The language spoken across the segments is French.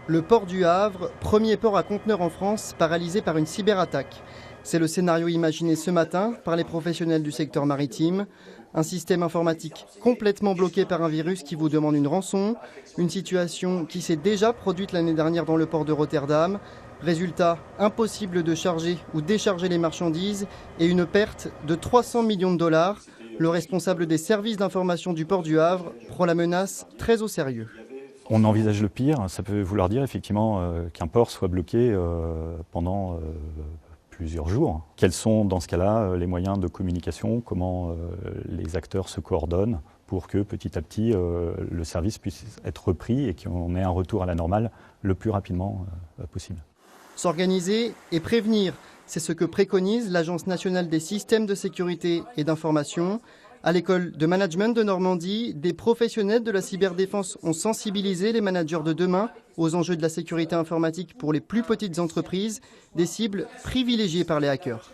Le port du Havre, premier port à conteneurs en France, paralysé par une cyberattaque. C'est le scénario imaginé ce matin par les professionnels du secteur maritime. Un système informatique complètement bloqué par un virus qui vous demande une rançon. Une situation qui s'est déjà produite l'année dernière dans le port de Rotterdam. Résultat, impossible de charger ou décharger les marchandises et une perte de 300 millions de dollars. Le responsable des services d'information du port du Havre prend la menace très au sérieux. On envisage le pire, ça peut vouloir dire effectivement qu'un port soit bloqué pendant plusieurs jours. Quels sont dans ce cas-là les moyens de communication, comment les acteurs se coordonnent pour que petit à petit le service puisse être repris et qu'on ait un retour à la normale le plus rapidement possible. S'organiser et prévenir, c'est ce que préconise l'Agence nationale des systèmes de sécurité et d'information. À l'école de management de Normandie, des professionnels de la cyberdéfense ont sensibilisé les managers de demain aux enjeux de la sécurité informatique pour les plus petites entreprises, des cibles privilégiées par les hackers.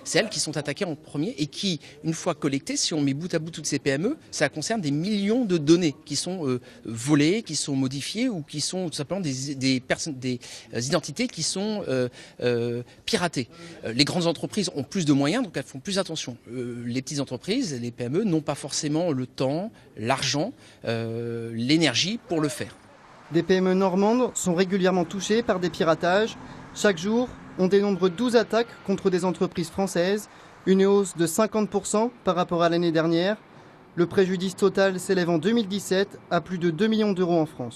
C'est elles qui sont attaquées en premier et qui, une fois collectées, si on met bout à bout toutes ces PME, ça concerne des millions de données qui sont volées, qui sont modifiées ou qui sont tout simplement des identités qui sont piratées. Les grandes entreprises ont plus de moyens, donc elles font plus attention. Les petites entreprises, les PME, n'ont pas forcément le temps, l'argent, l'énergie pour le faire. Des PME normandes sont régulièrement touchées par des piratages. Chaque jour, on dénombre 12 attaques contre des entreprises françaises, une hausse de 50% par rapport à l'année dernière. Le préjudice total s'élève en 2017 à plus de 2 millions d'euros en France.